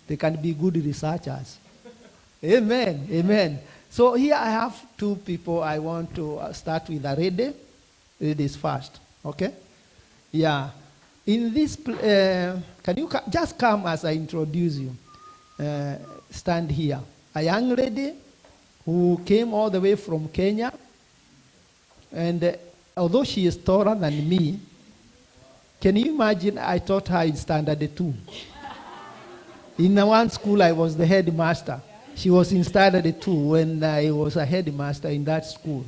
they can be good researchers. Amen. Amen. So here I have two people. I want to start with a lady. Ladies first. Okay? Yeah. In this, can you just come as I introduce you? Stand here. A young lady who came all the way from Kenya. And although she is taller than me, can you imagine I taught her in standard 2? In one school, I was the headmaster. She was in standard 2 when I was a headmaster in that school.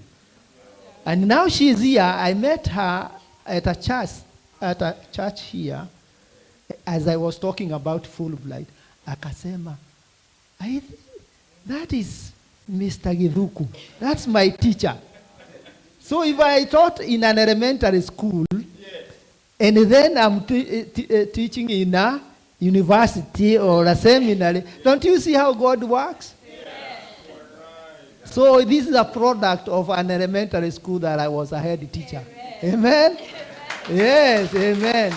And now she's here. I met her at a church here, as I was talking about Fulbright. Akasema, that is Mr. Githuku. That's my teacher. So if I taught in an elementary school, and then I'm teaching in a university or a seminary, don't you see how God works? So this is a product of an elementary school that I was a head teacher. Amen? Yes, amen.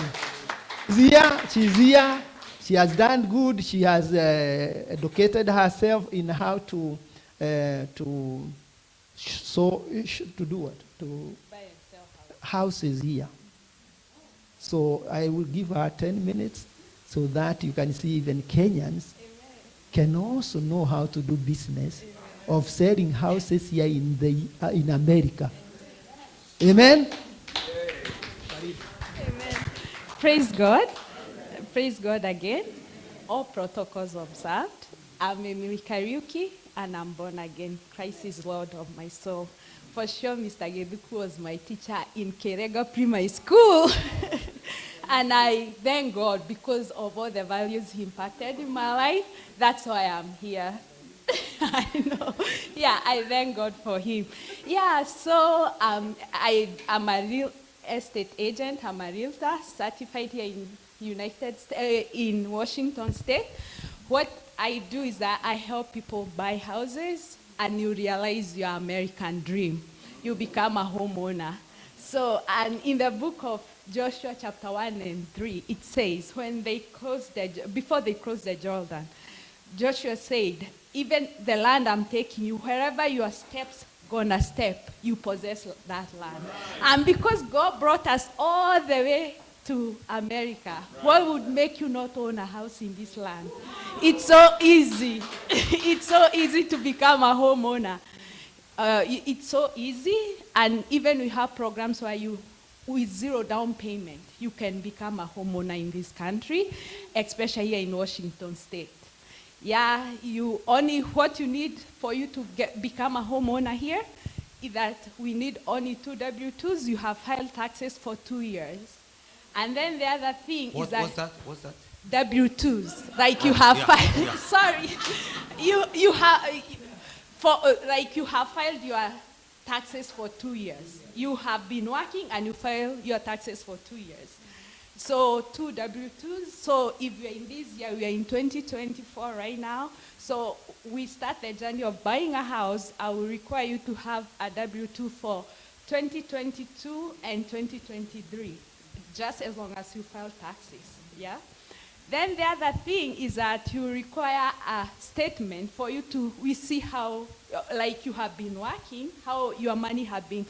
She's here. She has done good. She has educated herself in how to do what? To buy and sell houses here. So I will give her 10 minutes so that you can see even Kenyans can also know how to do business of selling houses here in America. Amen? Amen. Praise God. Praise God again. All protocols observed. I'm Emily Kariuki, and I'm born again. Christ is Lord of my soul. For sure, Mr. Githuku was my teacher in Kerega Primary School. And I thank God because of all the values he imparted in my life. That's why I'm here. I know. Yeah, I thank God for him. Yeah, so I'm a real estate agent. I'm a realtor, certified here in Washington State. What I do is that I help people buy houses, and you realize your American dream. You become a homeowner. So, and in the book of Joshua chapter 1 and 3, it says, before they crossed the Jordan, Joshua said, even the land I'm taking you, wherever your steps gonna step, you possess that land. And because God brought us all the way to America, what would make you not own a house in this land? It's so easy. It's so easy to become a homeowner. It's so easy, and even we have programs where with zero down payment, you can become a homeowner in this country, especially here in Washington State. Yeah, what you need for you to become a homeowner here is that we need only 2 W-2s. You have filed taxes for 2 years. And then the other thing is that... What's that? W-2s. Like you have filed... Sorry. You have filed your taxes for 2 years. You have been working and you file your taxes for 2 years. So 2 W-2s. So if you're in this year, we are in 2024 right now. So we start the journey of buying a house. I will require you to have a W-2 for 2022 and 2023, just as long as you file taxes. Yeah. Then the other thing is that you require a statement for you we see how, like you have been working, how your money has been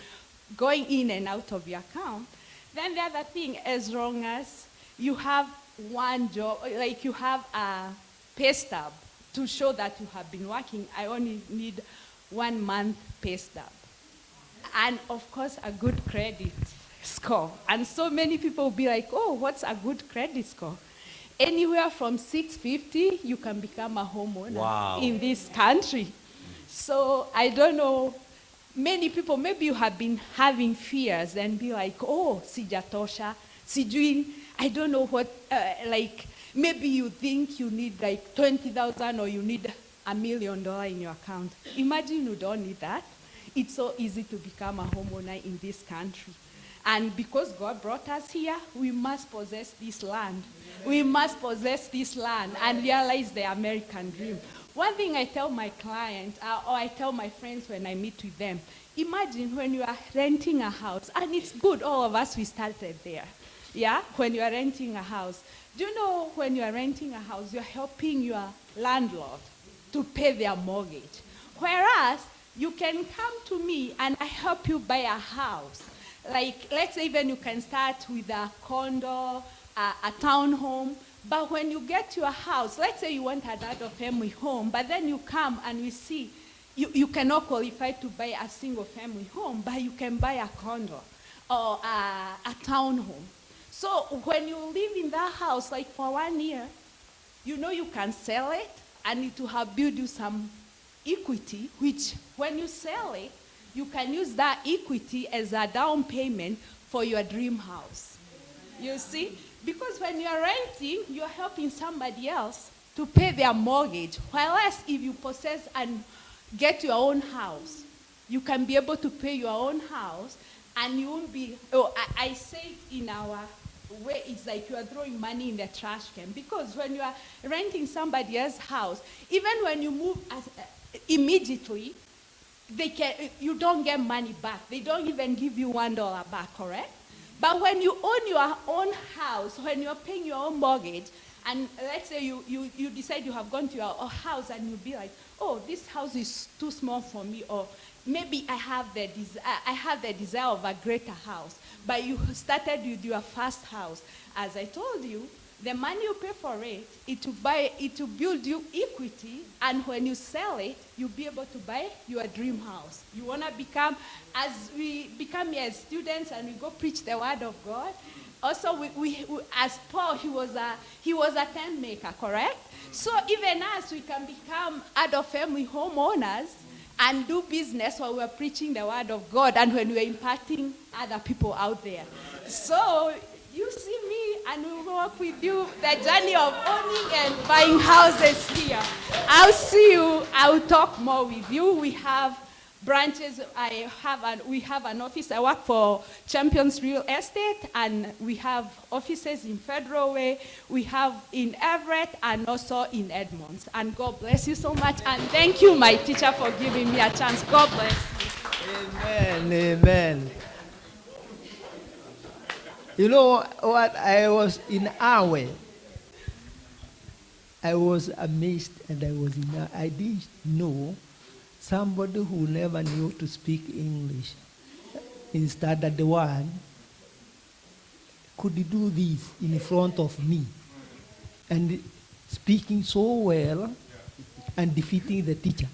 going in and out of your account. Then the other thing, as long as you have one job, like you have a pay stub to show that you have been working, I only need 1 month pay stub. And of course, a good credit score. And so many people will be like, oh, what's a good credit score? Anywhere from 650, you can become a homeowner in this country. So I don't know, many people, maybe you have been having fears and be like, oh, sijatosha, sijui, I don't know what, maybe you think you need like 20,000 or you need $1 million in your account. Imagine you don't need that. It's so easy to become a homeowner in this country. And because God brought us here, we must possess this land. We must possess this land and realize the American dream. One thing I tell my clients, or I tell my friends when I meet with them, imagine when you are renting a house, and it's good, all of us, we started there. Yeah, when you are renting a house, Do you know when you are renting a house, you're helping your landlord to pay their mortgage? Whereas you can come to me and I help you buy a house. Like, let's say even you can start with a condo, a townhome. But when you get to a house, let's say you want an adult family home, but then you come and we see you cannot qualify to buy a single family home, but you can buy a condo or a townhome. So when you live in that house, like for 1 year, you know you can sell it and it will have build you some equity, which when you sell it, you can use that equity as a down payment for your dream house. You see? Because when you're renting, you're helping somebody else to pay their mortgage. Whereas if you possess and get your own house, you can be able to pay your own house and you won't be, I say it in our way, it's like you are throwing money in the trash can. Because when you are renting somebody else's house, even when you move immediately, you don't get money back. They don't even give you $1 back, correct? But when you own your own house, when you're paying your own mortgage, and let's say you decide you have gone to your house and you'll be like, oh, this house is too small for me, or maybe I have the desire of a greater house. But you started with your first house. As I told you, the money you pay for it, it will build you equity, and when you sell it, you'll be able to buy your dream house. You want to become, as we become here as students and we go preach the word of God. Also, we as Paul, he was a tent maker, correct? So even us, we can become adult family homeowners and do business while we're preaching the word of God and when we're impacting other people out there. So you see me and we walk with you the journey of owning and buying houses here. I'll see you. I'll talk more with you. We have branches. We have an office. I work for Champions Real Estate, and we have offices in Federal Way. We have in Everett and also in Edmonds. And God bless you so much. And thank you, my teacher, for giving me a chance. God bless you. Amen. Amen. You know what? I was in Awe. I was amazed and I didn't know somebody who never knew to speak English in Standard 1 could do this in front of me and speaking so well and defeating the teacher.